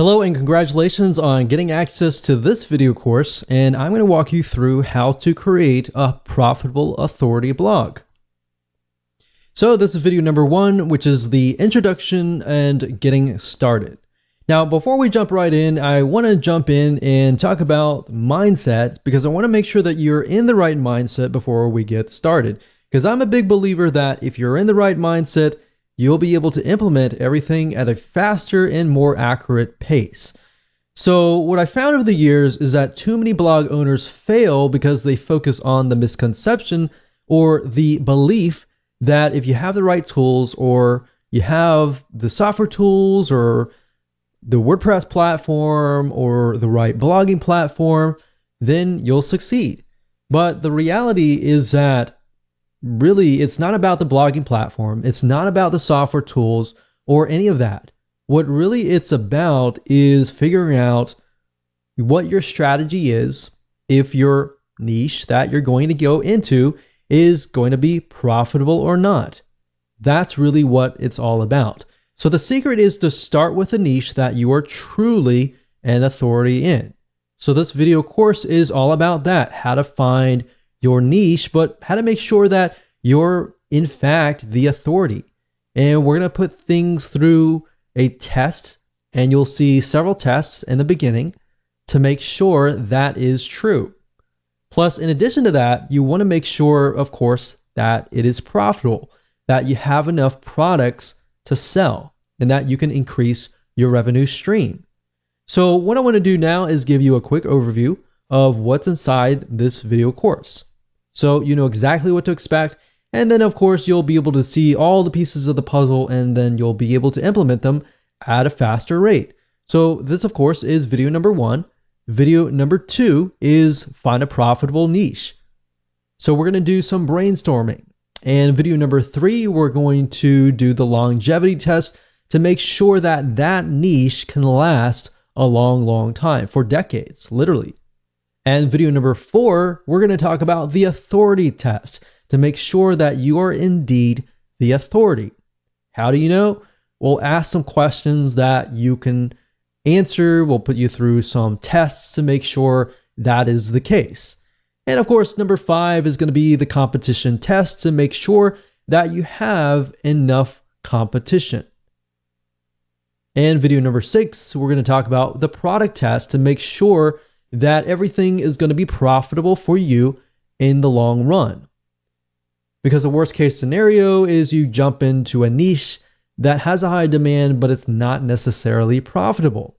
Hello and congratulations on getting access to this video course, and I'm going to walk you through how to create a profitable authority blog. So this is video number 1, which is the introduction and getting started. Now, before we jump right in, I want to jump in and talk about mindset because I want to make sure that you're in the right mindset before we get started. Because I'm a big believer that if you're in the right mindset, you'll be able to implement everything at a faster and more accurate pace. So what I found over the years is that too many blog owners fail because they focus on the misconception or the belief that if you have the right tools or you have the software tools or the WordPress platform or the right blogging platform, then you'll succeed. But the reality is that really, it's not about the blogging platform. It's not about the software tools or any of that. What really it's about is figuring out what your strategy is if your niche that you're going to go into is going to be profitable or not. That's really what it's all about. So the secret is to start with a niche that you are truly an authority in. So this video course is all about that, how to find your niche, but how to make sure that you're in fact the authority. And we're going to put things through a test, and you'll see several tests in the beginning to make sure that is true. Plus, in addition to that, you want to make sure, of course, that it is profitable, that you have enough products to sell, and that you can increase your revenue stream. So what I want to do now is give you a quick overview of what's inside this video course. So you know exactly what to expect, and then of course you'll be able to see all the pieces of the puzzle, and then you'll be able to implement them at a faster rate. So this of course is video number 1. Video number 2 is find a profitable niche. So we're going to do some brainstorming. And video number 3, we're going to do the longevity test to make sure that that niche can last a long time, for decades, literally. And video number 4, we're going to talk about the authority test to make sure that you are indeed the authority. How do you know? We'll ask some questions that you can answer. We'll put you through some tests to make sure that is the case. And of course, number 5 is going to be the competition test to make sure that you have enough competition. And video number 6, we're going to talk about the product test to make sure that everything is going to be profitable for you in the long run. Because the worst case scenario is you jump into a niche that has a high demand, but it's not necessarily profitable.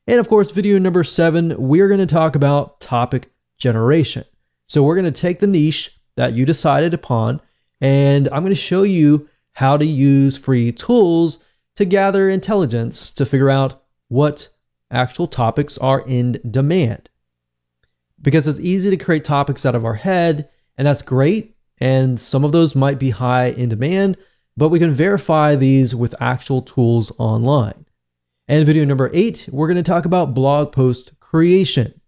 And of course, video number 7, we're going to talk about topic generation. So we're going to take the niche that you decided upon, and I'm going to show you how to use free tools to gather intelligence to figure out what actual topics are in demand. Because it's easy to create topics out of our head, and that's great, and some of those might be high in demand, but we can verify these with actual tools online. And video number 8, we're going to talk about blog post creation.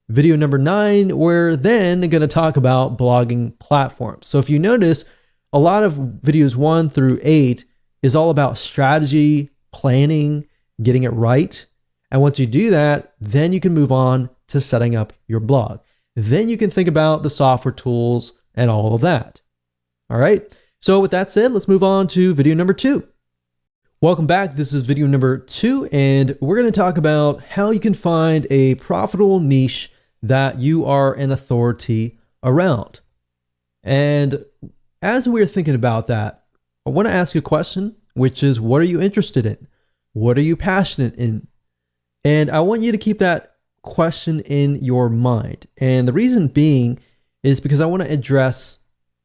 Video number 9, we're then going to talk about blogging platforms. So if you notice, a lot of videos 1 through 8 is all about strategy, planning, getting it right. And once you do that, then you can move on to setting up your blog. Then you can think about the software tools and all of that. All right. So with that said, let's move on to video number 2. Welcome back. This is video number 2, and we're going to talk about how you can find a profitable niche that you are an authority around. And as we're thinking about that, I want to ask you a question, which is, what are you interested in? What are you passionate in? And I want you to keep that question in your mind. And the reason being is because I want to address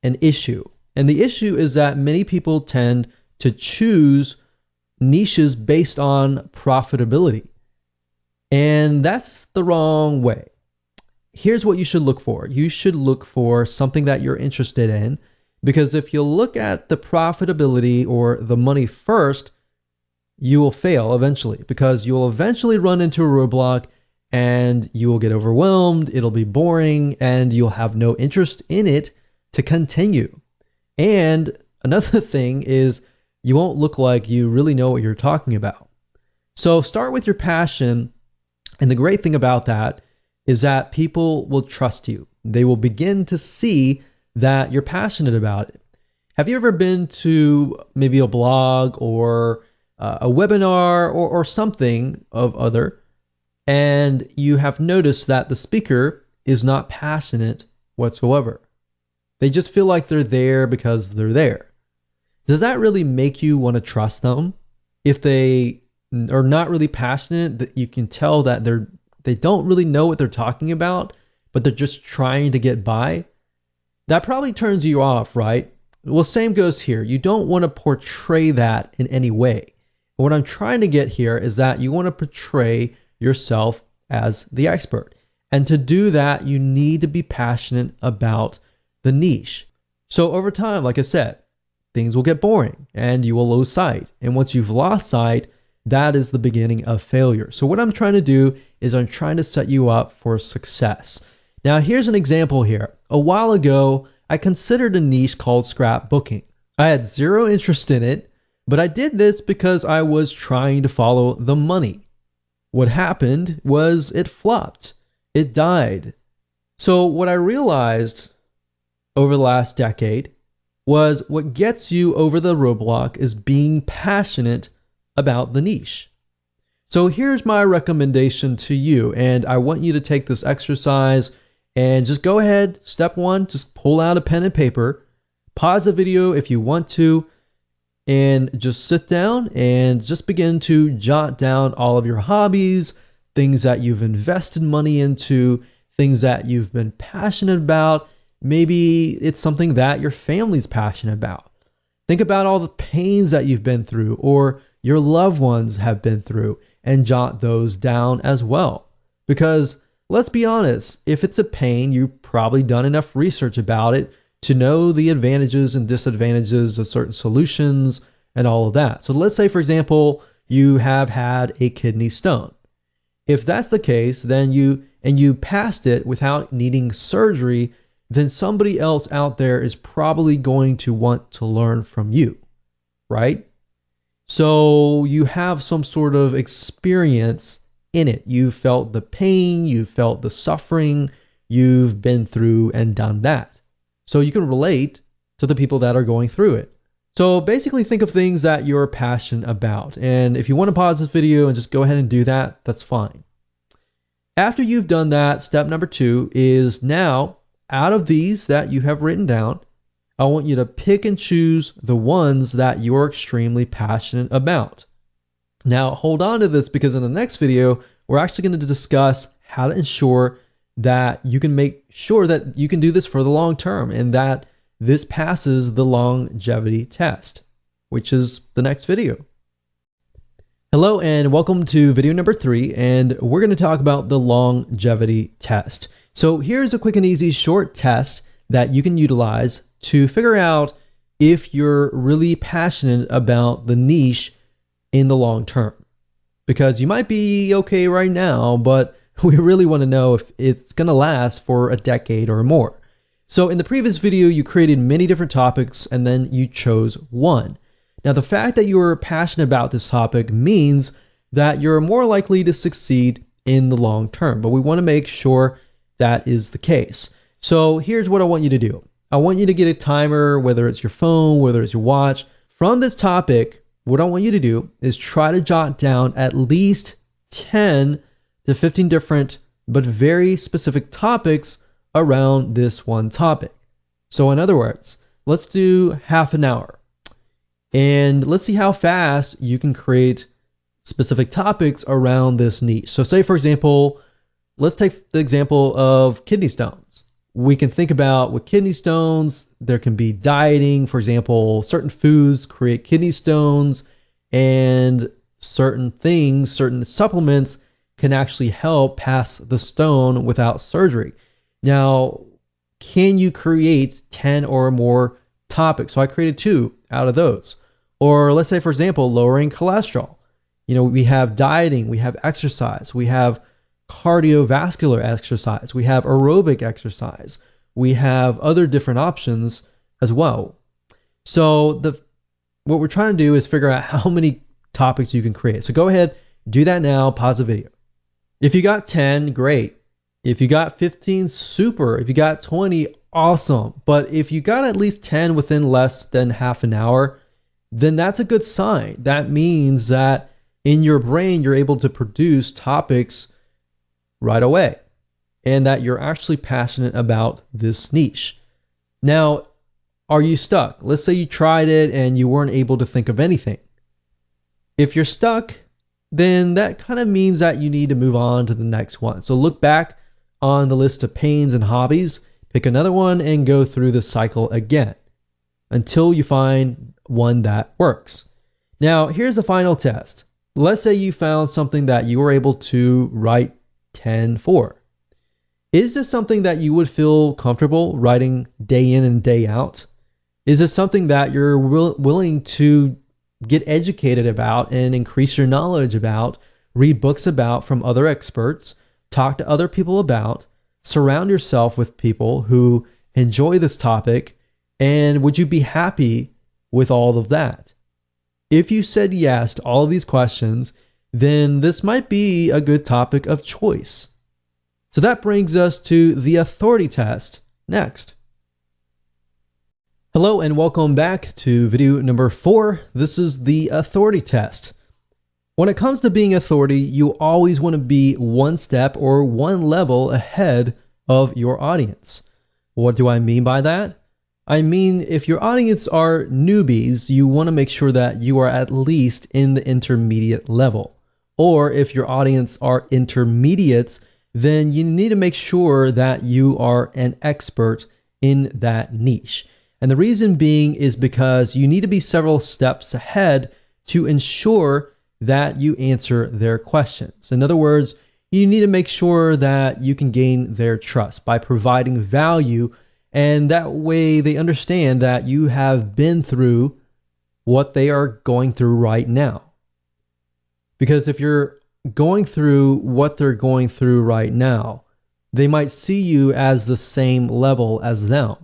an issue. And the issue is that many people tend to choose niches based on profitability. And that's the wrong way. Here's what you should look for. You should look for something that you're interested in, because if you look at the profitability or the money first, you will fail eventually, because you will eventually run into a roadblock and you will get overwhelmed. It'll be boring and you'll have no interest in it to continue. And another thing is you won't look like you really know what you're talking about. So start with your passion. And the great thing about that is that people will trust you. They will begin to see that you're passionate about it. Have you ever been to maybe a blog or a webinar or something of other, and you have noticed that the speaker is not passionate whatsoever? They just feel like they're there because they're there. Does that really make you want to trust them? If they are not really passionate, that you can tell that they don't really know what they're talking about, but they're just trying to get by. That probably turns you off, right? Well, same goes here. You don't want to portray that in any way. What I'm trying to get here is that you want to portray yourself as the expert. And to do that, you need to be passionate about the niche. So over time, like I said, things will get boring and you will lose sight. And once you've lost sight, that is the beginning of failure. So what I'm trying to do is I'm trying to set you up for success. Now, here's an example here. A while ago, I considered a niche called scrapbooking. I had zero interest in it, but I did this because I was trying to follow the money. What happened was it flopped. It died. So what I realized over the last decade was what gets you over the roadblock is being passionate about the niche. So here's my recommendation to you, and I want you to take this exercise and just go ahead. Step one, just pull out a pen and paper, pause the video if you want to, and just sit down and just begin to jot down all of your hobbies, things that you've invested money into, things that you've been passionate about. Maybe it's something that your family's passionate about. Think about all the pains that you've been through or your loved ones have been through, and jot those down as well. Because let's be honest, if it's a pain, you've probably done enough research about it to know the advantages and disadvantages of certain solutions and all of that. So let's say, for example, you have had a kidney stone. If that's the case, then you passed it without needing surgery, then somebody else out there is probably going to want to learn from you, right? So you have some sort of experience in it. You felt the pain, you felt the suffering, you've been through and done that. So you can relate to the people that are going through it. So basically think of things that you're passionate about. And if you want to pause this video and just go ahead and do that, that's fine. After you've done that, step number 2 is now, out of these that you have written down, I want you to pick and choose the ones that you're extremely passionate about. Now, hold on to this because in the next video, we're actually going to discuss how to ensure that you can make sure that you can do this for the long term and that this passes the longevity test, which is the next video. Hello and welcome to video number 3, and we're going to talk about the longevity test. So here's a quick and easy short test that you can utilize to figure out if you're really passionate about the niche in the long term. Because you might be okay right now, but we really want to know if it's going to last for a decade or more. So in the previous video, you created many different topics and then you chose one. Now, the fact that you're passionate about this topic means that you're more likely to succeed in the long term, but we want to make sure that is the case. So here's what I want you to do. I want you to get a timer, whether it's your phone, whether it's your watch. From this topic, what I want you to do is try to jot down at least 10 to 15 different but very specific topics around this one topic. So in other words, let's do half an hour and let's see how fast you can create specific topics around this niche. So say, for example, let's take the example of kidney stones. We can think about with kidney stones, there can be dieting. For example, certain foods create kidney stones, and certain things, certain supplements can actually help pass the stone without surgery. Now, can you create 10 or more topics? So I created 2 out of those. Or let's say, for example, lowering cholesterol. We have dieting, we have exercise, we have cardiovascular exercise, we have aerobic exercise, we have other different options as well. So what we're trying to do is figure out how many topics you can create. So go ahead, Do that now, pause the video. If you got 10, great. If you got 15, super. If you got 20, awesome. But if you got at least 10 within less than half an hour, then that's a good sign. That means that in your brain, you're able to produce topics right away and that you're actually passionate about this niche. Now, are you stuck? Let's say you tried it and you weren't able to think of anything. If you're stuck, then that kind of means that you need to move on to the next one. So look back on the list of pains and hobbies, pick another one and go through the cycle again until you find one that works. Now, here's the final test. Let's say you found something that you were able to write 10 for. Is this something that you would feel comfortable writing day in and day out? Is this something that you're willing to get educated about and increase your knowledge about, read books about from other experts, talk to other people about, surround yourself with people who enjoy this topic, and would you be happy with all of that? If you said yes to all of these questions, then this might be a good topic of choice. So that brings us to the authority test next. Hello and welcome back to video number 4. This is the authority test. When it comes to being authority, you always want to be one step or one level ahead of your audience. What do I mean by that? I mean, if your audience are newbies, you want to make sure that you are at least in the intermediate level. Or if your audience are intermediates, then you need to make sure that you are an expert in that niche. And the reason being is because you need to be several steps ahead to ensure that you answer their questions. In other words, you need to make sure that you can gain their trust by providing value, and that way they understand that you have been through what they are going through right now. Because if you're going through what they're going through right now, they might see you as the same level as them.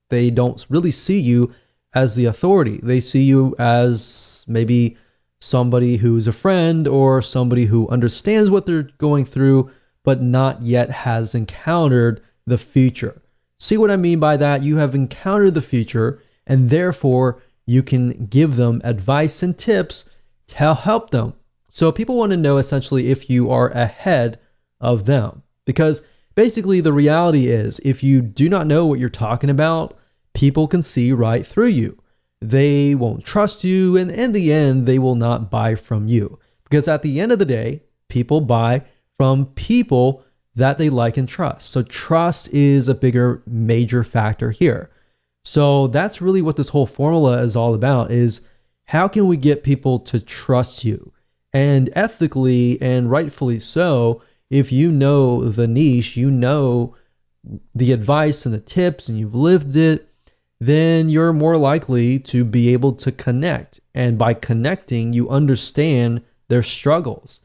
They don't really see you as the authority. They see you as maybe somebody who's a friend or somebody who understands what they're going through, but not yet has encountered the future. See what I mean by that? You have encountered the future, and therefore you can give them advice and tips to help them. So people want to know essentially if you are ahead of them, because basically the reality is if you do not know what you're talking about, people can see right through you. They won't trust you, and in the end, they will not buy from you. Because at the end of the day, people buy from people that they like and trust. So trust is a bigger, major factor here. So that's really what this whole formula is all about, is how can we get people to trust you? And ethically and rightfully so, if you know the niche, you know the advice and the tips, and you've lived it, then you're more likely to be able to connect. And by connecting, you understand their struggles.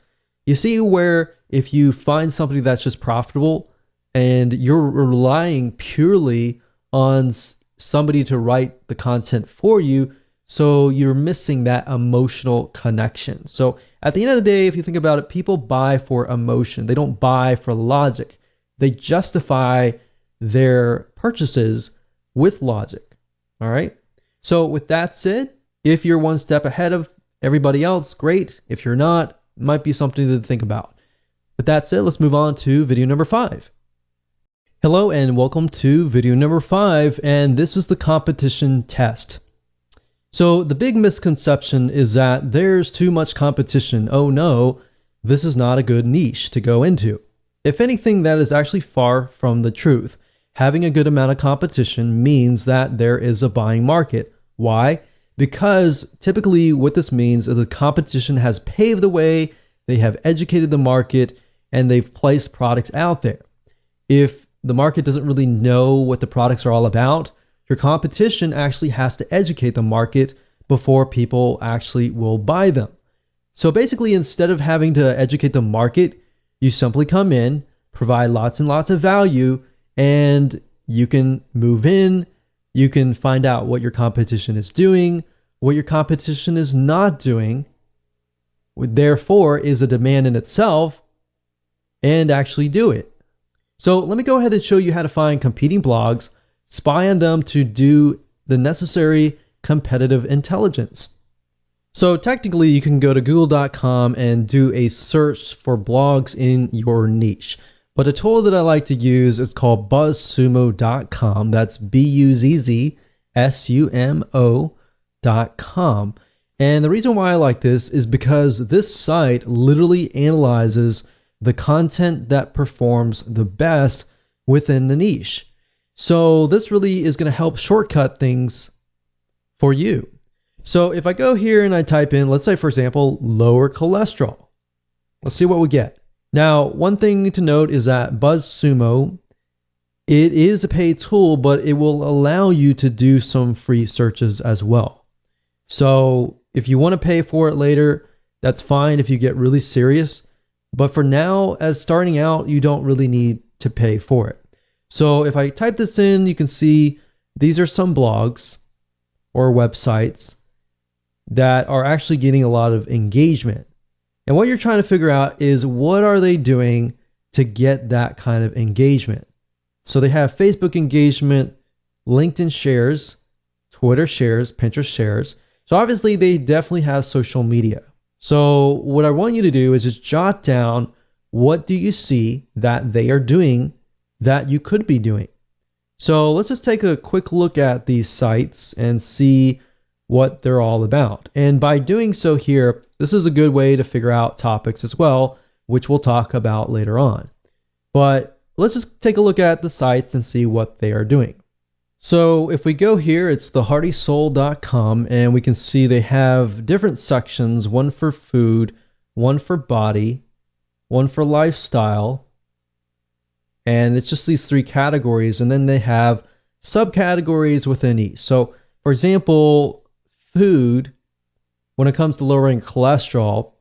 You see where if you find something that's just profitable and you're relying purely on somebody to write the content for you, so you're missing that emotional connection. So at the end of the day, if you think about it, people buy for emotion. They don't buy for logic. They justify their purchases with logic. All right. So with that said, if you're one step ahead of everybody else, great. If you're not, it might be something to think about. With that said, let's move on to video number 5. Hello and welcome to video number 5, and this is the competition test. So the big misconception is that there's too much competition. Oh no, this is not a good niche to go into. If anything, that is actually far from the truth. Having a good amount of competition means that there is a buying market. Why? Because typically what this means is the competition has paved the way, they have educated the market, and they've placed products out there. If the market doesn't really know what the products are all about, your competition actually has to educate the market before people actually will buy them. So basically, instead of having to educate the market, you simply come in, provide lots and lots of value, and you can move in, you can find out what your competition is doing, what your competition is not doing, therefore is a demand in itself, and actually do it. So let me go ahead and show you how to find competing blogs, spy on them to do the necessary competitive intelligence. So technically you can go to google.com and do a search for blogs in your niche. But a tool that I like to use is called buzzsumo.com. That's buzzsumo.com. And the reason why I like this is because this site literally analyzes the content that performs the best within the niche. So this really is going to help shortcut things for you. So if I go here and I type in, let's say for example, lower cholesterol, let's see what we get. Now, one thing to note is that BuzzSumo, it is a paid tool, but it will allow you to do some free searches as well. So if you want to pay for it later, that's fine if you get really serious. But for now, as starting out, you don't really need to pay for it. So if I type this in, you can see these are some blogs or websites that are actually getting a lot of engagement. And what you're trying to figure out is what are they doing to get that kind of engagement? So they have Facebook engagement, LinkedIn shares, Twitter shares, Pinterest shares. So obviously they definitely have social media. So what I want you to do is just jot down, what do you see that they are doing that you could be doing? So let's just take a quick look at these sites and see what they're all about. And by doing so here, this is a good way to figure out topics as well, which we'll talk about later on. But let's just take a look at the sites and see what they are doing. So if we go here, it's theheartysoul.com, and we can see they have different sections, one for food, one for body, one for lifestyle, and it's just these three categories, and then they have subcategories within each. So for example, food, when it comes to lowering cholesterol,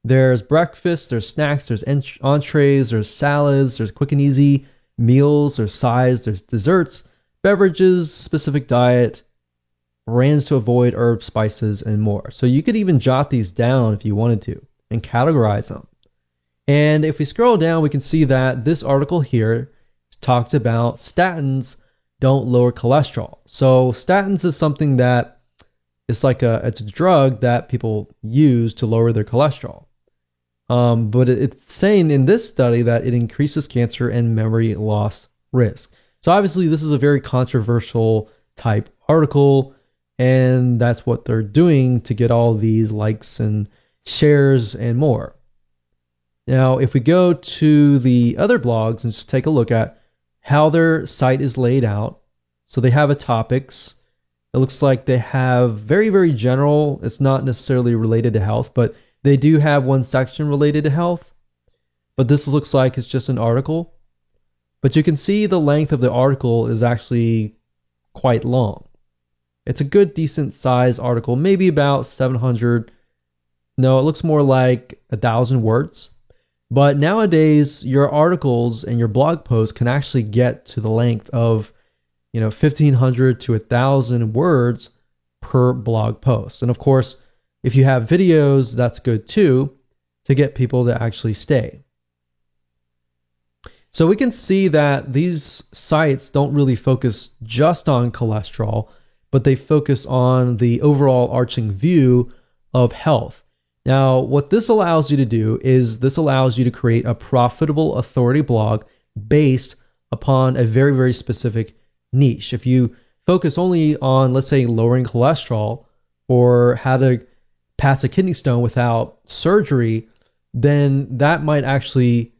there's breakfast, there's snacks, there's entrees, there's salads, there's quick and easy meals, there's sides, there's desserts, beverages, specific diet, brands to avoid, herbs, spices, and more. So you could even jot these down if you wanted to and categorize them. And if we scroll down, we can see that this article here talks about statins don't lower cholesterol. So statins is something that it's a drug that people use to lower their cholesterol. But it's saying in this study that it increases cancer and memory loss risk. So obviously this is a very controversial type article, and that's what they're doing to get all these likes and shares and more. Now, if we go to the other blogs and just take a look at how their site is laid out. So they have a topics. It looks like they have very, very general. It's not necessarily related to health, but they do have one section related to health. But this looks like it's just an article. But you can see the length of the article is actually quite long. It's a good, decent size article, maybe about 700. No, it looks more like 1,000 words. But nowadays, your articles and your blog posts can actually get to the length of 1,500 to 1,000 words per blog post. And of course, if you have videos, that's good too, to get people to actually stay. So we can see that these sites don't really focus just on cholesterol, but they focus on the overall arching view of health. Now, what this allows you to do is this allows you to create a profitable authority blog based upon a very, very specific niche. If you focus only on, let's say, lowering cholesterol or how to pass a kidney stone without surgery, then that might actually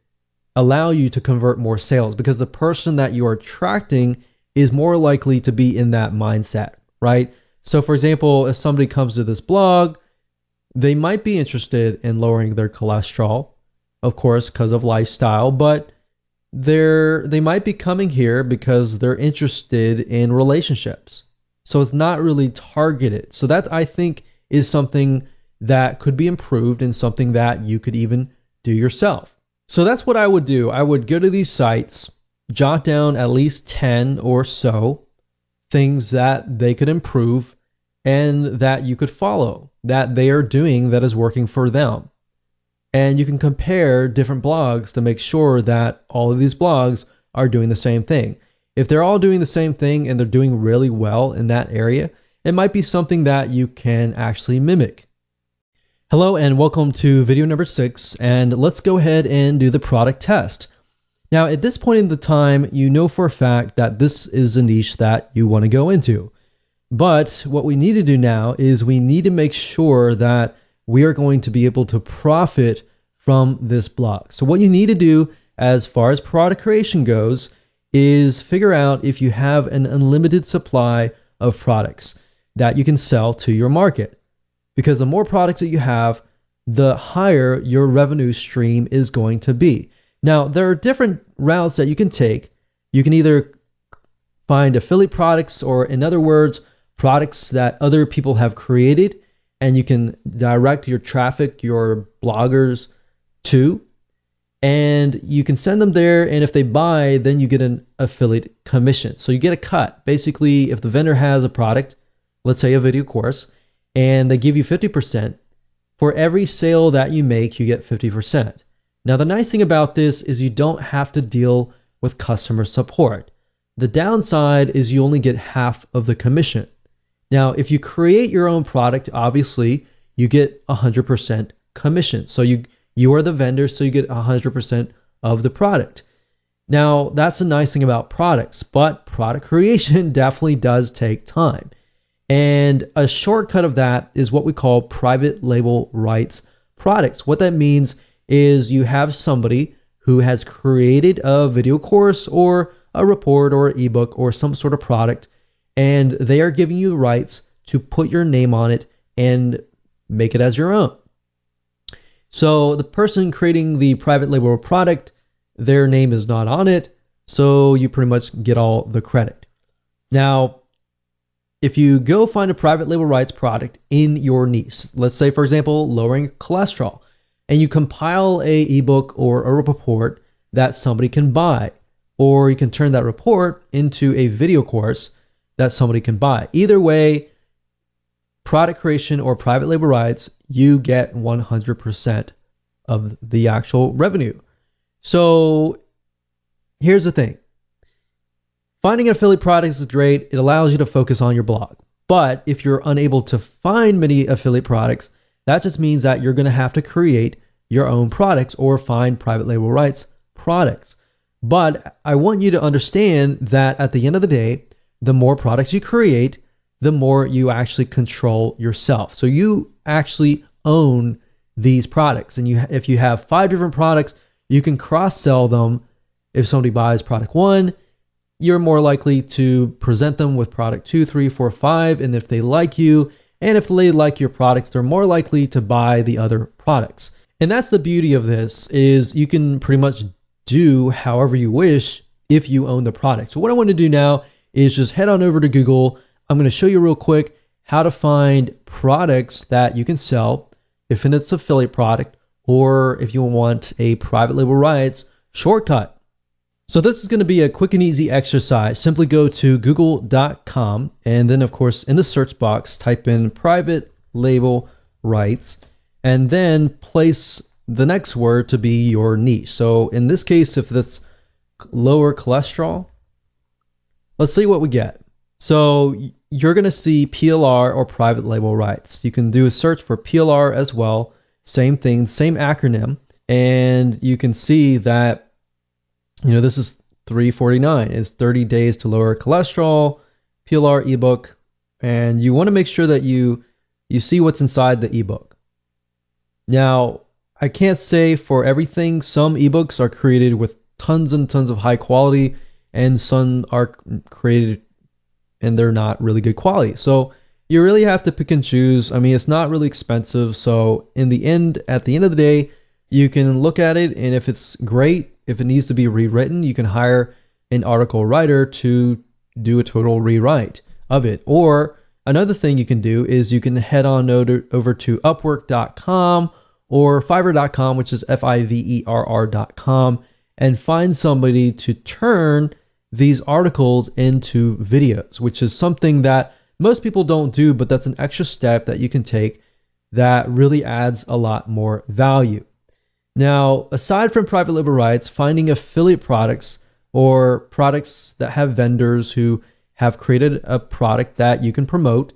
allow you to convert more sales because the person that you are attracting is more likely to be in that mindset, right? So for example, if somebody comes to this blog, they might be interested in lowering their cholesterol, of course, because of lifestyle, but they might be coming here because they're interested in relationships. So it's not really targeted. So that, I think, is something that could be improved and something that you could even do yourself. So that's what I would do. I would go to these sites, jot down at least 10 or so things that they could improve and that you could follow, that they are doing that is working for them. And you can compare different blogs to make sure that all of these blogs are doing the same thing. If they're all doing the same thing and they're doing really well in that area, it might be something that you can actually mimic. Hello and welcome to video number 6, and let's go ahead and do the product test. Now, at this point in the time, you know for a fact that this is a niche that you want to go into. But what we need to do now is we need to make sure that we are going to be able to profit from this blog. So what you need to do as far as product creation goes is figure out if you have an unlimited supply of products that you can sell to your market. Because the more products that you have, the higher your revenue stream is going to be. Now, there are different routes that you can take. You can either find affiliate products, or in other words, products that other people have created, and you can direct your traffic, your bloggers to, and you can send them there. And if they buy, then you get an affiliate commission. So you get a cut. Basically, if the vendor has a product, let's say a video course, and they give you 50%, for every sale that you make, you get 50%. Now, the nice thing about this is you don't have to deal with customer support. The downside is you only get half of the commission. Now, if you create your own product, obviously, you get 100% commission. So you are the vendor, so you get 100% of the product. Now, that's the nice thing about products, but product creation definitely does take time. And a shortcut of that is what we call private label rights products. What that means is you have somebody who has created a video course or a report or an ebook or some sort of product, and they are giving you rights to put your name on it and make it as your own. So the person creating the private label product, their name is not on it, so you pretty much get all the credit. Now, if you go find a private label rights product in your niche, let's say, for example, lowering cholesterol, and you compile a ebook or a report that somebody can buy, or you can turn that report into a video course that somebody can buy. Either way, product creation or private label rights, you get 100% of the actual revenue. So here's the thing. Finding affiliate products is great. It allows you to focus on your blog. But if you're unable to find many affiliate products, that just means that you're going to have to create your own products or find private label rights products. But I want you to understand that at the end of the day, the more products you create, the more you actually control yourself. So you actually own these products. And if you have 5 different products, you can cross-sell them. If somebody buys product 1, you're more likely to present them with product 2, 3, 4, 5. And if they like you, and if they like your products, they're more likely to buy the other products. And that's the beauty of this, is you can pretty much do however you wish if you own the product. So what I want to do now is just head on over to Google. I'm going to show you real quick how to find products that you can sell if it's an affiliate product, or if you want a private label rights shortcut. So this is going to be a quick and easy exercise. Simply go to google.com, and then of course in the search box type in private label rights, and then place the next word to be your niche. So in this case, if that's lower cholesterol, let's see what we get. So you're going to see PLR or private label rights. You can do a search for PLR as well. Same thing, same acronym. And you can see that, this is $3.49. It's 30 days to lower cholesterol, PLR ebook. And you want to make sure that you see what's inside the ebook. Now, I can't say for everything. Some ebooks are created with tons and tons of high quality, and some are created and they're not really good quality. So you really have to pick and choose. I mean, it's not really expensive. So at the end of the day, you can look at it, and if it's great, if it needs to be rewritten, you can hire an article writer to do a total rewrite of it. Or another thing you can do is you can head on over to upwork.com or fiverr.com, which is fiverr.com, and find somebody to turn these articles into videos, which is something that most people don't do, but that's an extra step that you can take that really adds a lot more value. Now, aside from private label rights, finding affiliate products or products that have vendors who have created a product that you can promote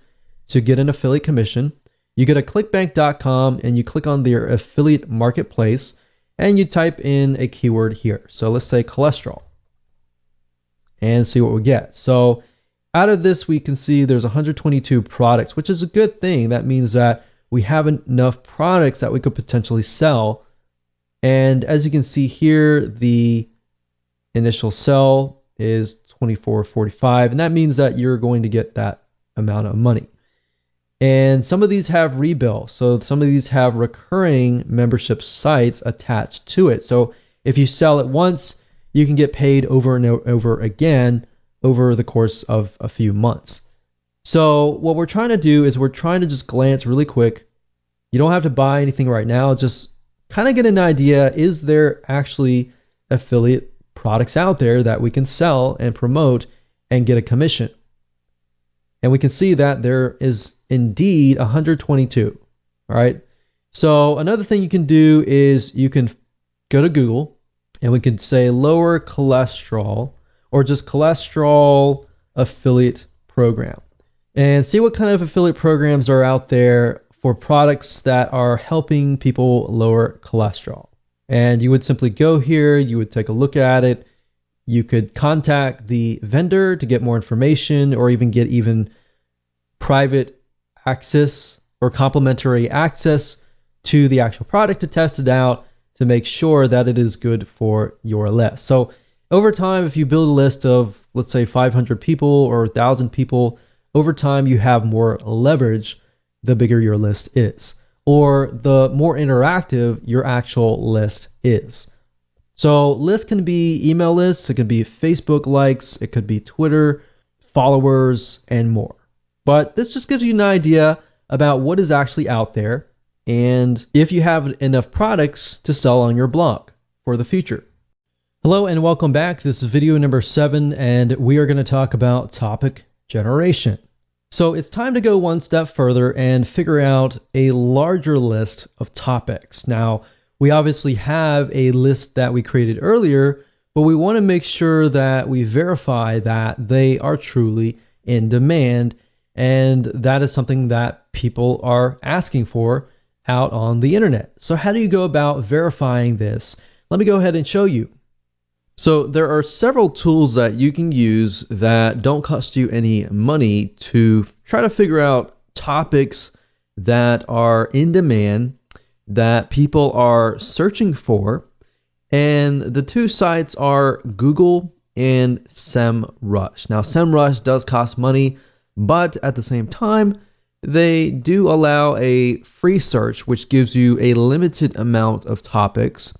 to get an affiliate commission, you go to clickbank.com and you click on their affiliate marketplace and you type in a keyword here. So let's say cholesterol and see what we get. So out of this, we can see there's 122 products, which is a good thing. That means that we have enough products that we could potentially sell. And as you can see here, the initial sell is $24.45, and that means that you're going to get that amount of money. And some of these have rebill. So some of these have recurring membership sites attached to it. So if you sell it once, you can get paid over and over again over the course of a few months. So what we're trying to do is we're trying to just glance really quick. You don't have to buy anything right now. Just kind of get an idea. Is there actually affiliate products out there that we can sell and promote and get a commission? And we can see that there is indeed 122. All right. So another thing you can do is you can go to Google and we can say lower cholesterol or just cholesterol affiliate program and see what kind of affiliate programs are out there for products that are helping people lower cholesterol. And you would simply go here, you would take a look at it. You could contact the vendor to get more information or even get private access or complimentary access to the actual product to test it out to make sure that it is good for your list. So over time, if you build a list of, let's say 500 people or 1,000 people, over time you have more leverage the bigger your list is, or the more interactive your actual list is. So lists can be email lists, it can be Facebook likes, it could be Twitter followers, and more. But this just gives you an idea about what is actually out there and if you have enough products to sell on your blog for the future. Hello and welcome back. This is video number 7, and we are going to talk about topic generation. So it's time to go one step further and figure out a larger list of topics. Now, we obviously have a list that we created earlier, but we want to make sure that we verify that they are truly in demand, and that is something that people are asking for out on the internet. So how do you go about verifying this? Let me go ahead and show you. So there are several tools that you can use that don't cost you any money to try to figure out topics that are in demand, that people are searching for. And the two sites are Google and SEMrush. Now, SEMrush does cost money, but at the same time, they do allow a free search, which gives you a limited amount of topics.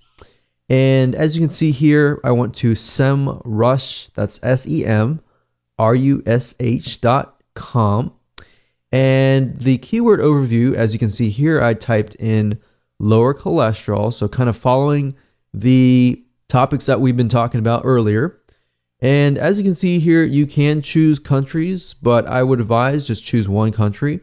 And as you can see here, I went to SEMrush, that's SEMrush.com. And the keyword overview, as you can see here, I typed in lower cholesterol. So kind of following the topics that we've been talking about earlier. And as you can see here, you can choose countries, but I would advise just choose one country.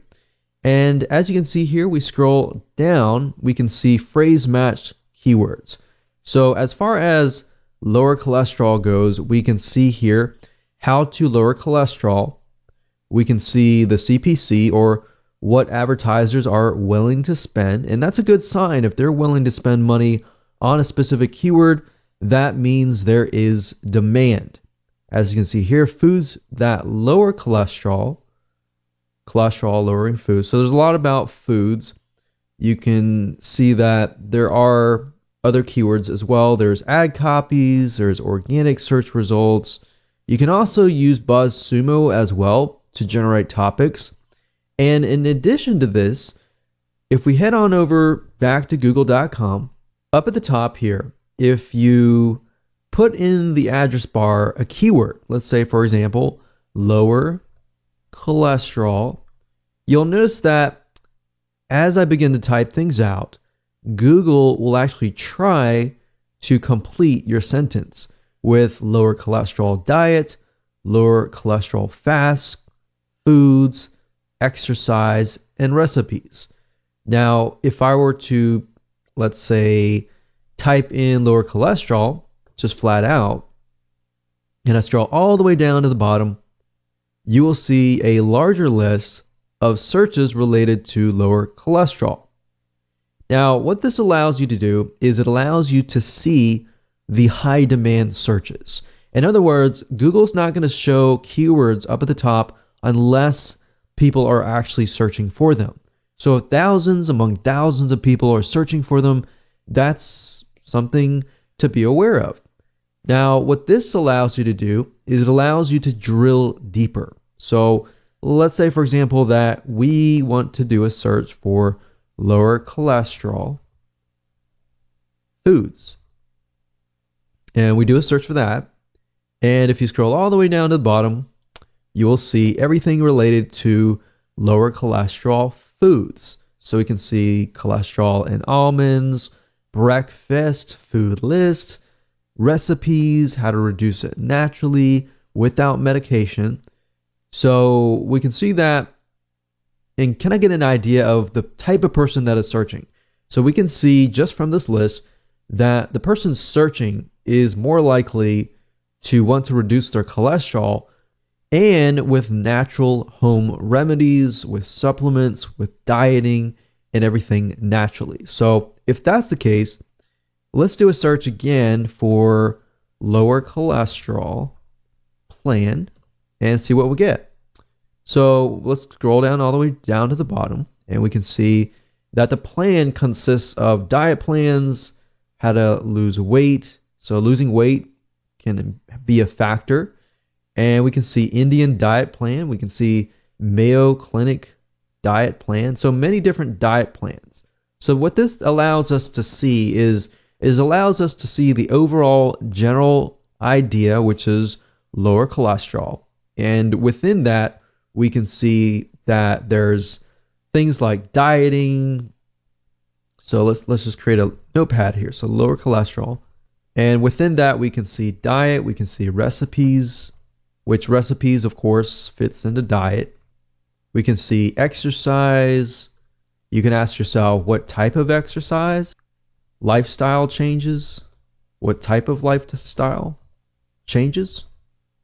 And as you can see here, we scroll down, we can see phrase matched keywords. So as far as lower cholesterol goes, we can see here how to lower cholesterol. We can see the CPC, or what advertisers are willing to spend. And that's a good sign. If they're willing to spend money on a specific keyword, that means there is demand. As you can see here, foods that lower cholesterol lowering foods. So there's a lot about foods. You can see that there are other keywords as well. There's ad copies, there's organic search results. You can also use BuzzSumo as well to generate topics. And in addition to this, if we head on over back to google.com, up at the top here, if you put in the address bar a keyword, let's say, for example, lower cholesterol, you'll notice that as I begin to type things out, Google will actually try to complete your sentence with lower cholesterol diet, lower cholesterol fast, foods, exercise, and recipes. Now, if I were to, let's say, type in lower cholesterol, just flat out, and I scroll all the way down to the bottom, you will see a larger list of searches related to lower cholesterol. Now, what this allows you to do is it allows you to see the high demand searches. In other words, Google's not going to show keywords up at the top unless people are actually searching for them. So if thousands among thousands of people are searching for them, that's something to be aware of. Now, what this allows you to do is it allows you to drill deeper. So let's say, for example, that we want to do a search for lower cholesterol foods. And we do a search for that. And if you scroll all the way down to the bottom, you will see everything related to lower cholesterol foods. So we can see cholesterol in almonds, breakfast, food lists, recipes, how to reduce it naturally without medication. So we can see that and kind of get an idea of the type of person that is searching. So we can see just from this list that the person searching is more likely to want to reduce their cholesterol and with natural home remedies, with supplements, with dieting, and everything naturally. So if that's the case, let's do a search again for lower cholesterol plan and see what we get. So let's scroll down all the way down to the bottom, and we can see that the plan consists of diet plans, how to lose weight. So losing weight can be a factor. And we can see Indian diet plan. We can see Mayo Clinic diet plan. So many different diet plans. So what this allows us to see is allows us to see the overall general idea, which is lower cholesterol. And within that, we can see that there's things like dieting. So let's just create a notepad here. So lower cholesterol. And within that, we can see diet, we can see recipes, which recipes, of course, fits into diet. We can see exercise. You can ask yourself what type of exercise, lifestyle changes, what type of lifestyle changes.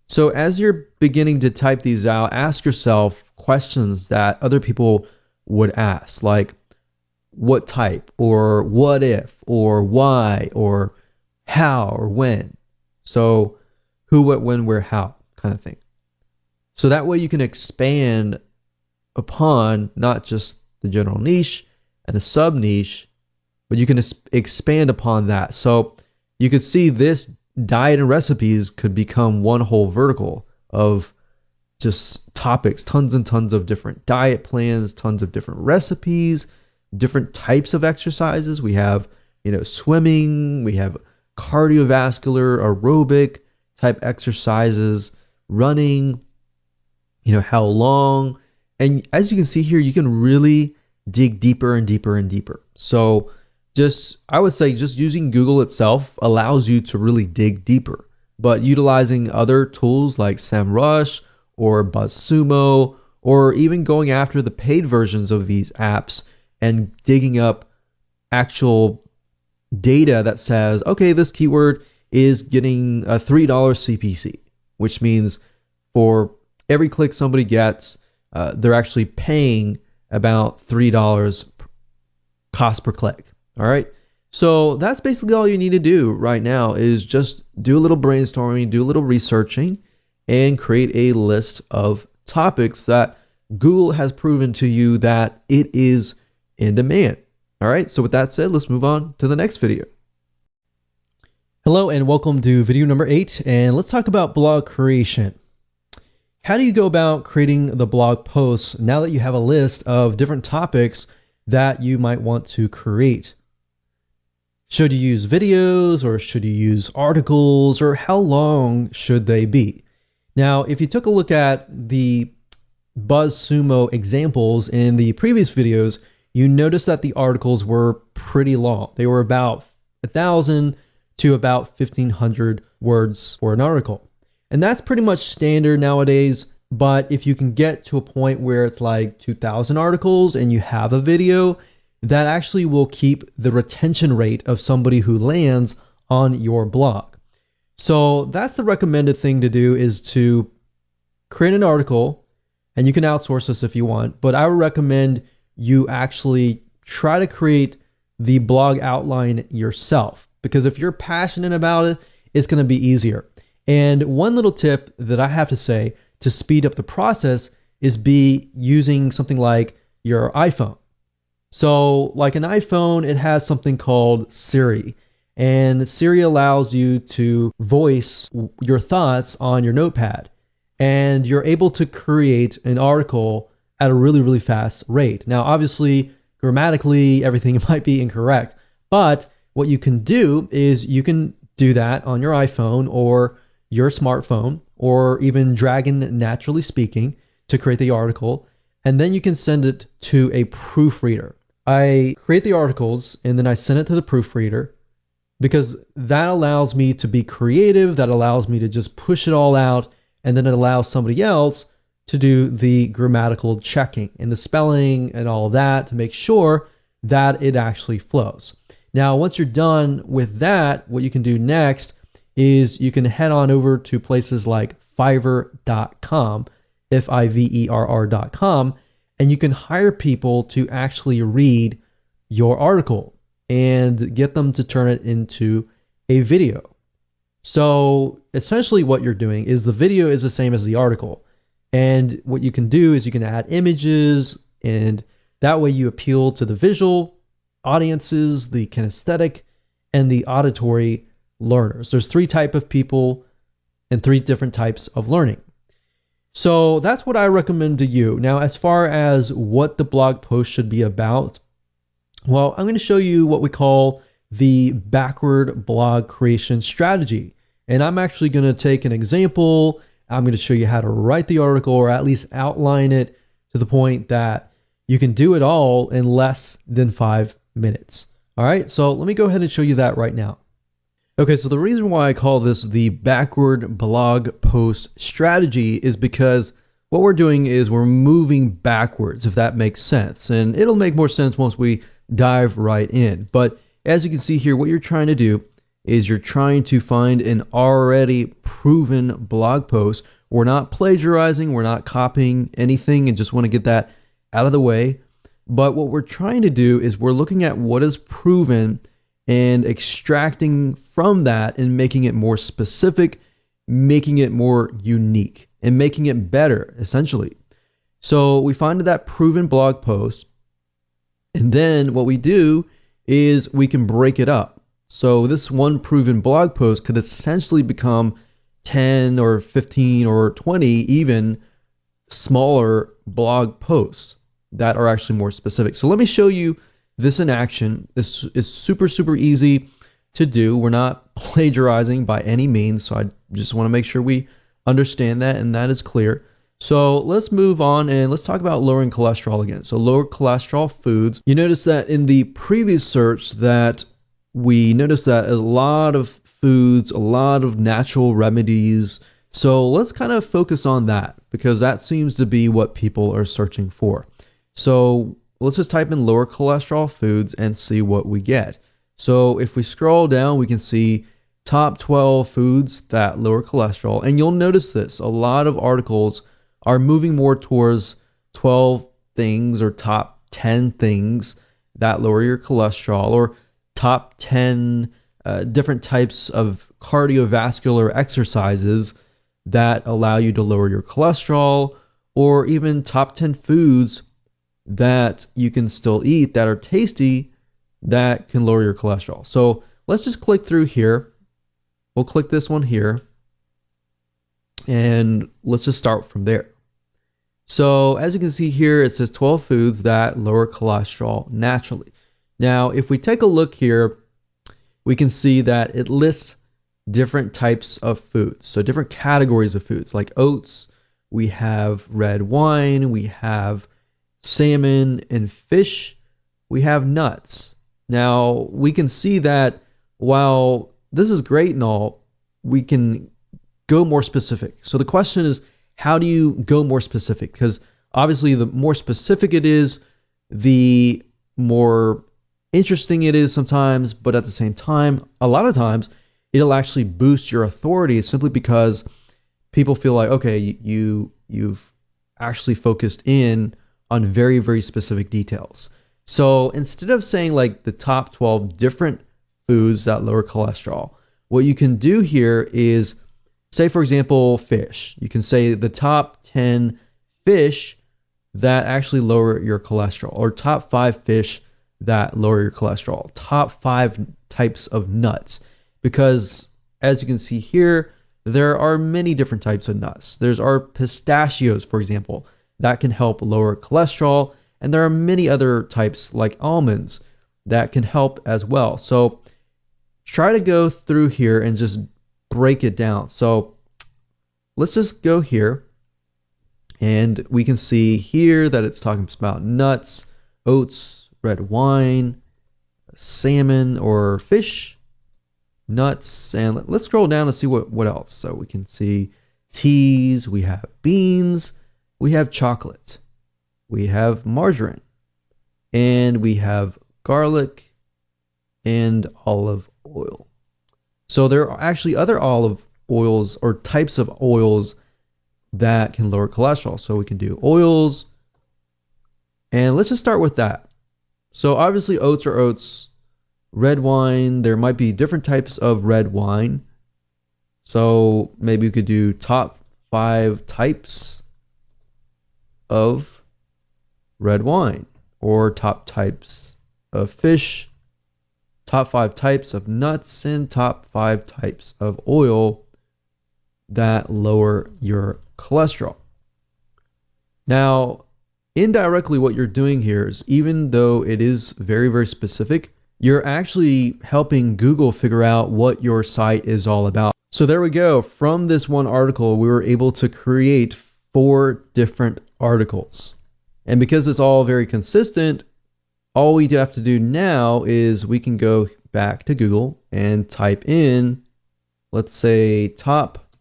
So as you're beginning to type these out, ask yourself questions that other people would ask, like what type, or what if, or why, or how, or when. So who, what, when, where, how kind of thing. So that way you can expand upon not just the general niche and the sub niche, but you can expand upon that. So you could see this diet and recipes could become one whole vertical of just topics, tons and tons of different diet plans, tons of different recipes, different types of exercises. We have, swimming, we have cardiovascular, aerobic type exercises, running, how long. And as you can see here, you can really dig deeper and deeper and deeper. So I would say just using Google itself allows you to really dig deeper, but utilizing other tools like SEMrush or BuzzSumo, or even going after the paid versions of these apps and digging up actual data that says, okay, this keyword is getting a $3 CPC, which means for every click somebody gets, they're actually paying about $3 cost per click. All right. So that's basically all you need to do right now is just do a little brainstorming, do a little researching, and create a list of topics that Google has proven to you that it is in demand. All right. So with that said, let's move on to the next video. Hello and welcome to video number 8. And let's talk about blog creation. How do you go about creating the blog posts now that you have a list of different topics that you might want to create? Should you use videos, or should you use articles, or how long should they be? Now, if you took a look at the BuzzSumo examples in the previous videos, you notice that the articles were pretty long. They were about 1,000 to about 1,500 words for an article. And that's pretty much standard nowadays. But if you can get to a point where it's like 2,000 articles and you have a video, that actually will keep the retention rate of somebody who lands on your blog. So that's the recommended thing to do, is to create an article, and you can outsource this if you want, but I would recommend you actually try to create the blog outline yourself, because if you're passionate about it, it's going to be easier. And one little tip that I have to say to speed up the process is be using something like your iPhone. So like an iPhone, it has something called Siri, and Siri allows you to voice your thoughts on your notepad, and you're able to create an article at a really, really fast rate. Now, obviously, grammatically, everything might be incorrect, but what you can do is you can do that on your iPhone or your smartphone, or even Dragon Naturally Speaking, to create the article, and then you can send it to a proofreader. I create the articles and then I send it to the proofreader, because that allows me to be creative, that allows me to just push it all out, and then it allows somebody else to do the grammatical checking and the spelling and all of that to make sure that it actually flows. Now, once you're done with that, what you can do next is you can head on over to places like Fiverr.com, Fiverr.com, and you can hire people to actually read your article and get them to turn it into a video. So essentially what you're doing is the video is the same as the article. And what you can do is you can add images, and that way you appeal to the visual audiences, the kinesthetic, and the auditory learners. There's 3 types of people and 3 different types of learning. So that's what I recommend to you. Now, as far as what the blog post should be about, well, I'm going to show you what we call the backward blog creation strategy. And I'm actually going to take an example. I'm going to show you how to write the article, or at least outline it to the point that you can do it all in less than 5 minutes. All right, so let me go ahead and show you that right now. Okay, so the reason why I call this the backward blog post strategy is because what we're doing is we're moving backwards, if that makes sense. And it'll make more sense once we dive right in. But as you can see here, what you're trying to do is you're trying to find an already proven blog post. We're not plagiarizing, we're not copying anything, and just want to get that out of the way. But what we're trying to do is we're looking at what is proven and extracting from that and making it more specific, making it more unique, and making it better, essentially. So we find that proven blog post, and then what we do is we can break it up. So this one proven blog post could essentially become 10 or 15 or 20 even smaller blog posts that are actually more specific. So let me show you this in action. This is super, super easy to do. We're not plagiarizing by any means, so I just want to make sure we understand that and that is clear. So let's move on and let's talk about lowering cholesterol again. So lower cholesterol foods. You notice that in the previous search that we noticed that a lot of foods, a lot of natural remedies. So let's kind of focus on that because that seems to be what people are searching for. So let's just type in lower cholesterol foods and see what we get. So if we scroll down, we can see top 12 foods that lower cholesterol. And you'll notice this, a lot of articles are moving more towards 12 things or top 10 things that lower your cholesterol, or top 10 different types of cardiovascular exercises that allow you to lower your cholesterol, or even top 10 foods that you can still eat that are tasty that can lower your cholesterol. So let's just click through here. We'll click this one here and let's just start from there. So as you can see here, it says 12 foods that lower cholesterol naturally. Now, if we take a look here, we can see that it lists different types of foods. So different categories of foods like oats, we have red wine, we have salmon and fish, we have nuts. Now, we can see that while this is great and all, we can go more specific. So the question is, how do you go more specific? Because obviously the more specific it is, the more interesting it is sometimes, but at the same time, a lot of times it'll actually boost your authority simply because people feel like, okay, you've actually focused in on very, very specific details. So instead of saying like the top 12 different foods that lower cholesterol, what you can do here is say, for example, fish. You can say the top 10 fish that actually lower your cholesterol, or top 5 fish that lower your cholesterol, top 5 types of nuts. Because as you can see here, there are many different types of nuts. There's our pistachios, for example, that can help lower cholesterol. And there are many other types like almonds that can help as well. So try to go through here and just break it down. So let's just go here and we can see here that it's talking about nuts, oats, red wine, salmon or fish, nuts, and let's scroll down and see what else. So we can see teas, we have beans, we have chocolate, we have margarine, and we have garlic and olive oil. So there are actually other olive oils or types of oils that can lower cholesterol. So we can do oils, and let's just start with that. So obviously oats are oats. Red wine, there might be different types of red wine. So maybe we could do top 5 types of red wine, or top types of fish, top 5 types of nuts, and top 5 types of oil that lower your cholesterol. Now, indirectly, what you're doing here is, even though it is very, very specific, you're actually helping Google figure out what your site is all about. So there we go. From this one article, we were able to create 4 different articles. And because it's all very consistent, all we have to do now is we can go back to Google and type in, let's say, top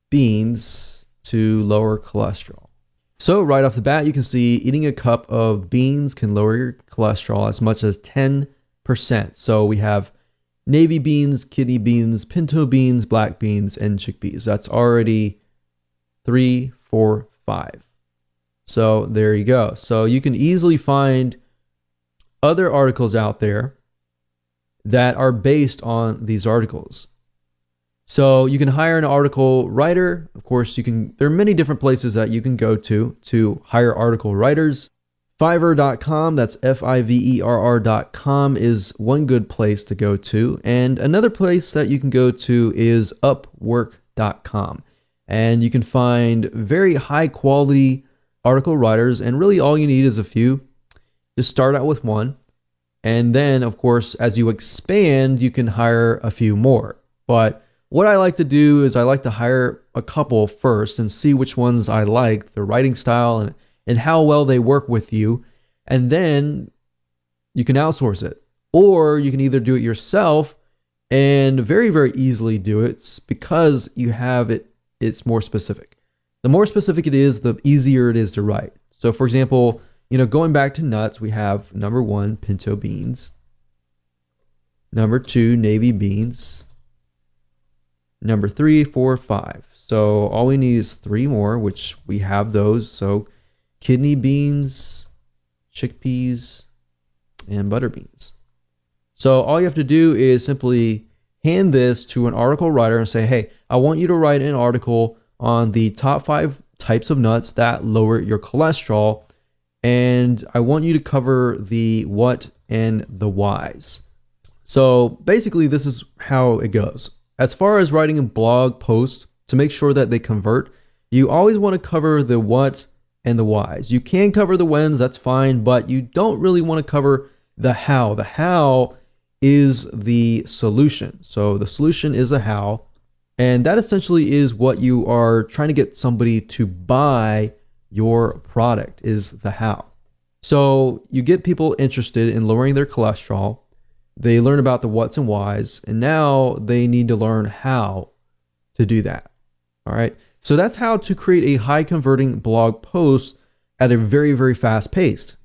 beans to lower cholesterol. So right off the bat, you can see eating a cup of beans can lower your cholesterol as much as 10%. So we have navy beans, kidney beans, pinto beans, black beans, and chickpeas. That's already 3, 4, 5. So there you go. So you can easily find other articles out there that are based on these articles. So you can hire an article writer. Of course, there are many different places that you can go to hire article writers. Fiverr.com, that's Fiverr.com, is one good place to go to. And another place that you can go to is Upwork.com. And you can find very high quality article writers. And really all you need is a few. Just start out with one. And then, of course, as you expand, you can hire a few more. But what I like to do is I like to hire a couple first and see which ones I like, the writing style and how well they work with you. And then you can outsource it. Or you can either do it yourself and very, very easily do it because you have it. It's more specific. The more specific it is, the easier it is to write. So for example, going back to nuts, we have number 1, pinto beans. Number 2, navy beans. Number 3, 4, 5. So all we need is 3 more, which we have those. So kidney beans, chickpeas, and butter beans. So all you have to do is simply hand this to an article writer and say, hey, I want you to write an article on the top 5 types of nuts that lower your cholesterol. And I want you to cover the what and the whys. So basically, this is how it goes. As far as writing a blog post, to make sure that they convert, you always want to cover the what and the whys. You can cover the whens, that's fine, but you don't really want to cover the how. The how is the solution. So the solution is a how, and that essentially is what you are trying to get somebody to buy your product, is the how. So you get people interested in lowering their cholesterol. They learn about the what's and whys, and now they need to learn how to do that. All right. So that's how to create a high converting blog post at a very, very fast pace.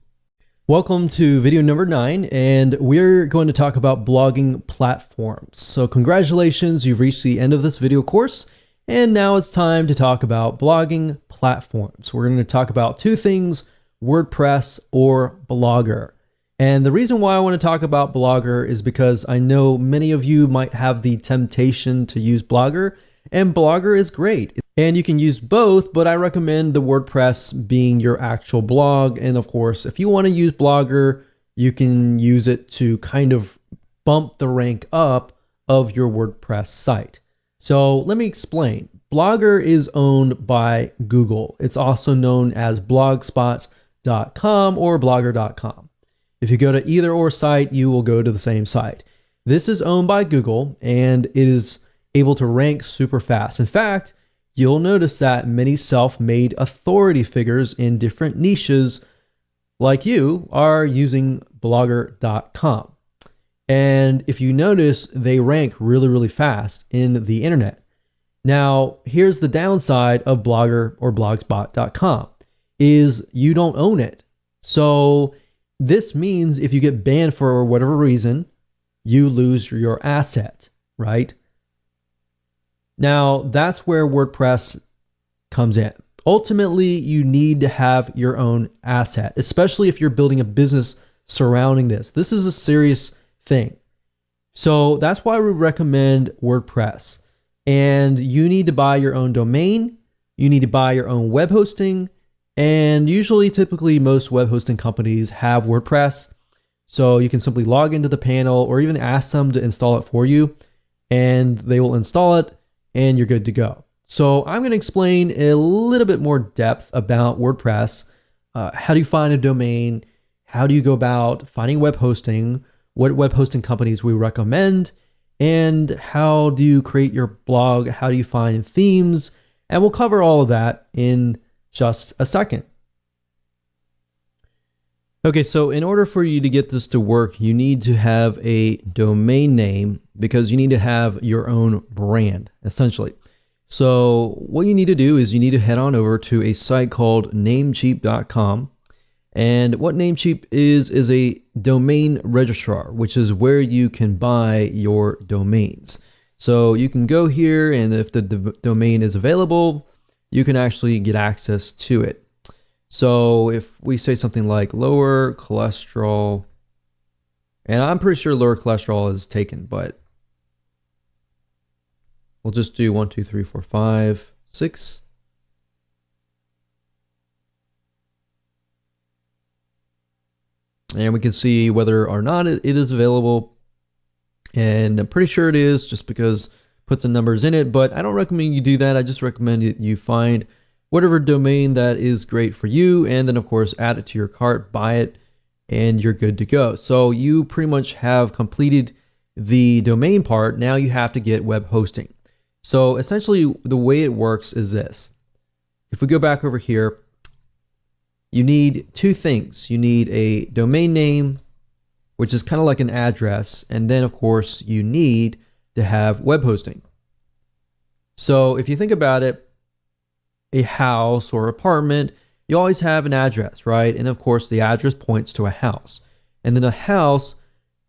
Welcome to video number 9, and we're going to talk about blogging platforms. So congratulations, you've reached the end of this video course, and now it's time to talk about blogging platforms. We're going to talk about two things, WordPress or Blogger. And the reason why I want to talk about Blogger is because I know many of you might have the temptation to use Blogger, and Blogger is great. And you can use both, but I recommend the WordPress being your actual blog. And of course, if you want to use Blogger, you can use it to kind of bump the rank up of your WordPress site. So let me explain. Blogger is owned by Google. It's also known as blogspot.com or blogger.com. If you go to either or site, you will go to the same site. This is owned by Google, and it is able to rank super fast. In fact, you'll notice that many self-made authority figures in different niches like you are using blogger.com. And if you notice, they rank really, really fast in the internet. Now, here's the downside of Blogger or blogspot.com is you don't own it. So this means if you get banned for whatever reason, you lose your asset, right? Now, that's where WordPress comes in. Ultimately, you need to have your own asset, especially if you're building a business surrounding this. This is a serious thing. So that's why we recommend WordPress. And you need to buy your own domain. You need to buy your own web hosting. And usually, typically, most web hosting companies have WordPress. So you can simply log into the panel or even ask them to install it for you, and they will install it, and you're good to go. So I'm going to explain a little bit more depth about WordPress. How do you find a domain? How do you go about finding web hosting? What web hosting companies we recommend? And how do you create your blog? How do you find themes? And we'll cover all of that in just a second. Okay, so in order for you to get this to work, you need to have a domain name because you need to have your own brand, essentially. So what you need to do is you need to head on over to a site called namecheap.com. And what Namecheap is a domain registrar, which is where you can buy your domains. So you can go here, and if the domain is available, you can actually get access to it. So if we say something like lower cholesterol, and I'm pretty sure lower cholesterol is taken, but we'll just do 1, 2, 3, 4, 5, 6. And we can see whether or not it is available. And I'm pretty sure it is just because put some numbers in it, but I don't recommend you do that. I just recommend you find whatever domain that is great for you, and then of course add it to your cart, buy it, and you're good to go. So you pretty much have completed the domain part. Now you have to get web hosting. So essentially the way it works is this. If we go back over here, you need two things. You need a domain name, which is kind of like an address, and then of course you need to have web hosting. So if you think about it, a house or apartment, you always have an address, right? And of course the address points to a house. And then a house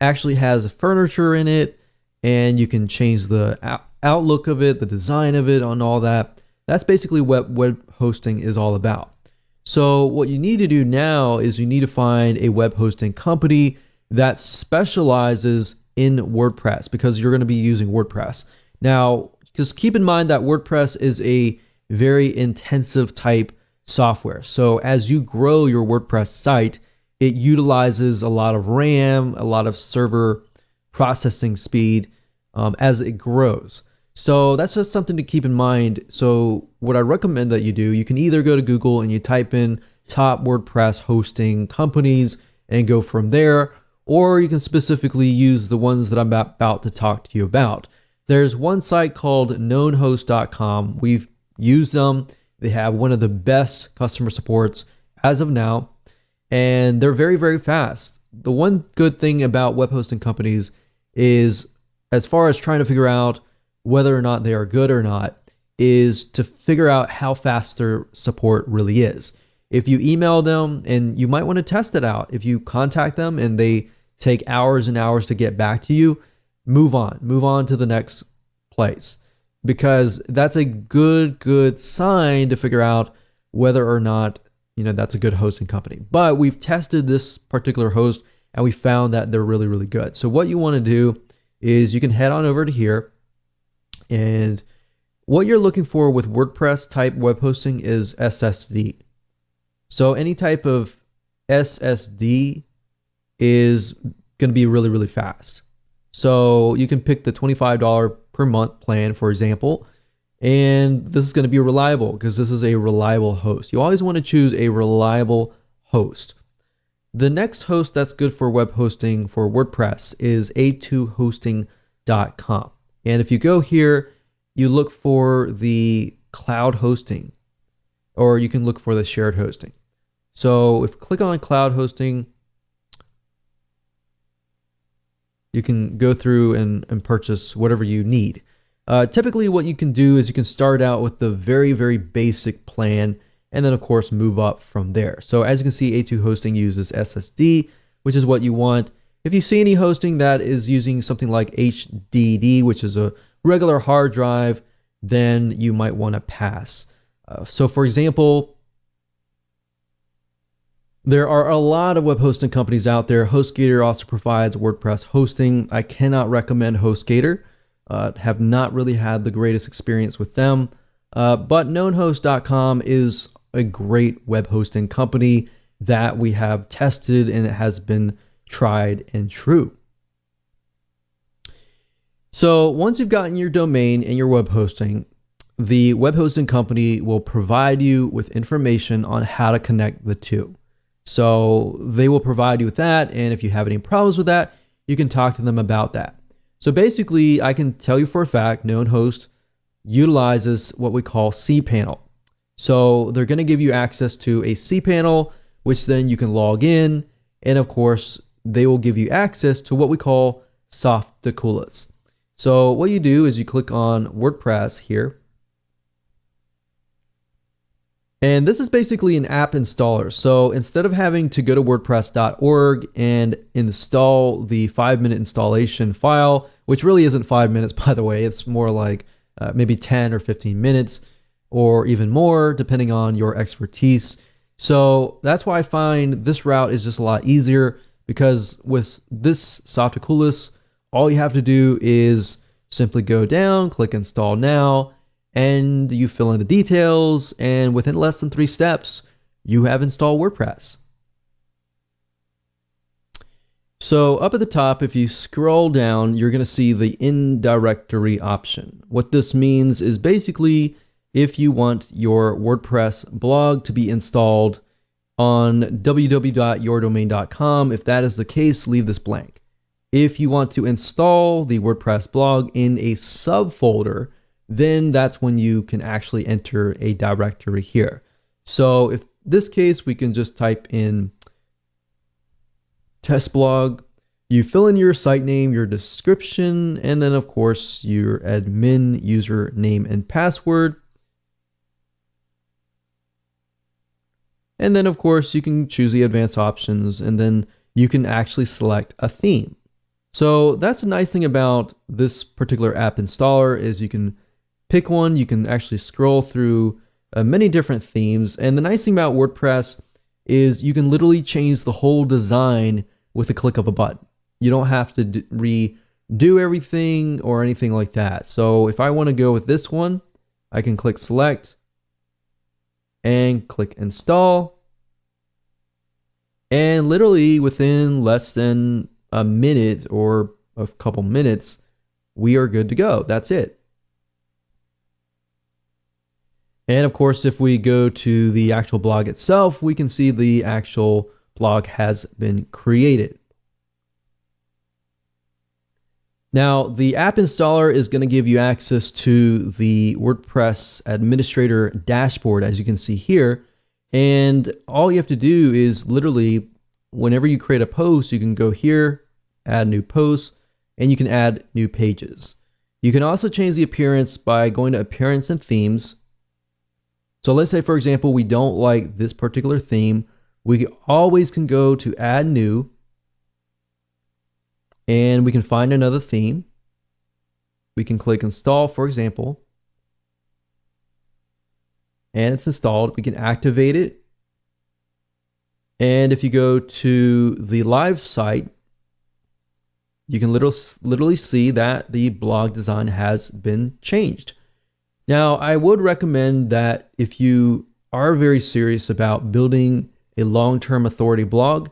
actually has furniture in it, and you can change the outlook of it, the design of it, on all that. That's basically what web hosting is all about. So what you need to do now is you need to find a web hosting company that specializes in WordPress, because you're going to be using WordPress. Now, just keep in mind that WordPress is a very intensive type software. So as you grow your WordPress site, it utilizes a lot of RAM, a lot of server processing speed as it grows. So that's just something to keep in mind. So what I recommend that you do, you can either go to Google and you type in top WordPress hosting companies and go from there, or you can specifically use the ones that I'm about to talk to you about. There's one site called knownhost.com. We've used them. They have one of the best customer supports as of now, and they're very, very fast. The one good thing about web hosting companies is, as far as trying to figure out whether or not they are good or not, is to figure out how fast their support really is. if you email them, and you might want to test it out, if you contact them and they take hours and hours to get back to you, move on to the next place, because that's a good sign to figure out whether or not, that's a good hosting company. But we've tested this particular host and we found that they're really good. So what you want to do is you can head on over to here, and what you're looking for with WordPress type web hosting is SSD. So any type of SSD is going to be really fast. So you can pick the $25 per month plan, for example, and this is going to be reliable because this is a reliable host. You always want to choose a reliable host. The next host that's good for web hosting for WordPress is a2hosting.com. And if you go here, you look for the cloud hosting, or you can look for the shared hosting. So if you click on cloud hosting, you can go through and purchase whatever you need. Typically what you can do is you can start out with the very basic plan, and then of course move up from there. So as you can see, A2 hosting uses SSD, which is what you want. If you see any hosting that is using something like HDD, which is a regular hard drive, then you might want to pass. So for example, there are a lot of web hosting companies out there. HostGator also provides WordPress hosting. I cannot recommend HostGator. Have not really had the greatest experience with them. But knownhost.com is a great web hosting company that we have tested, and it has been tried and true. So once you've gotten your domain and your web hosting, the web hosting company will provide you with information on how to connect the two. So they will provide you with that, and if you have any problems with that, you can talk to them about that. So basically, I can tell you for a fact, KnownHost utilizes what we call cPanel. So they're going to give you access to a cPanel, which then you can log in, and of course, they will give you access to what we call Softaculous. So what you do is you click on WordPress here, and this is basically an app installer. So instead of having to go to wordpress.org and install the 5-minute installation file, which really isn't 5 minutes, by the way, it's more like maybe 10 or 15 minutes or even more, depending on your expertise. So that's why I find this route is just a lot easier, because with this Softaculous, all you have to do is simply go down, click install now, and you fill in the details, and within less than 3 steps, you have installed WordPress. So up at the top, if you scroll down, you're going to see the in-directory option. What this means is basically if you want your WordPress blog to be installed on www.yourdomain.com, if that is the case, leave this blank. If you want to install the WordPress blog in a subfolder, then that's when you can actually enter a directory here. So if this case, we can just type in test blog, you fill in your site name, your description, and then of course your admin username and password. And then of course you can choose the advanced options, and then you can actually select a theme. So that's the nice thing about this particular app installer, is you can pick one. You can actually scroll through many different themes. And the nice thing about WordPress is you can literally change the whole design with a click of a button. You don't have to redo everything or anything like that. So if I want to go with this one, I can click select and click install. And literally within less than a minute or a couple minutes, we are good to go. That's it. And of course, if we go to the actual blog itself, we can see the actual blog has been created. Now, the app installer is going to give you access to the WordPress administrator dashboard, as you can see here. And all you have to do is literally, whenever you create a post, you can go here, add new posts, and you can add new pages. You can also change the appearance by going to appearance and themes. So let's say, for example, we don't like this particular theme. We always can go to add new, and we can find another theme. We can click install, for example, and it's installed. We can activate it. And if you go to the live site, you can literally see that the blog design has been changed. Now, I would recommend that if you are very serious about building a long-term authority blog,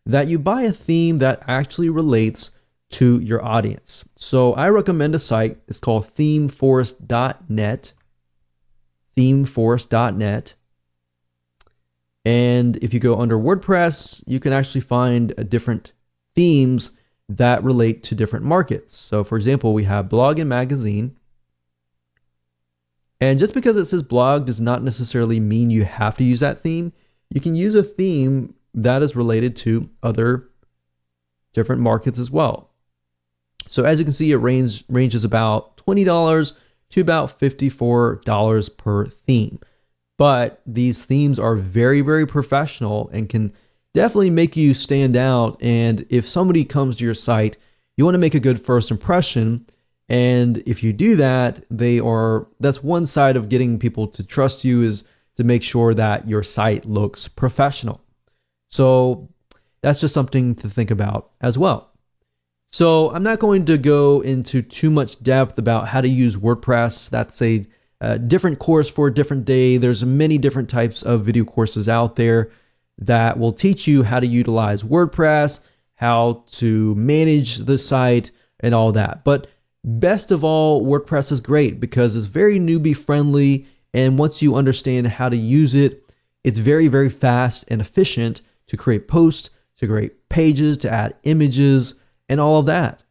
that you buy a theme that actually relates to your audience. So I recommend a site. It's called themeforest.net. Themeforest.net. And if you go under WordPress, you can actually find different themes that relate to different markets. So for example, we have blog and magazine. And just because it says blog does not necessarily mean you have to use that theme. You can use a theme that is related to other different markets as well. So as you can see, it ranges about $20 to about $54 per theme. But these themes are very, very professional and can definitely make you stand out. And if somebody comes to your site, you want to make a good first impression. And if you do that, that's one side of getting people to trust you, is to make sure that your site looks professional. So that's just something to think about as well. So I'm not going to go into too much depth about how to use WordPress. That's a different course for a different day. There's many different types of video courses out there that will teach you how to utilize WordPress, how to manage the site, and all that. But best of all, WordPress is great because it's very newbie friendly. And once you understand how to use it, it's very, very fast and efficient to create posts, to create pages, to add images, and all of that.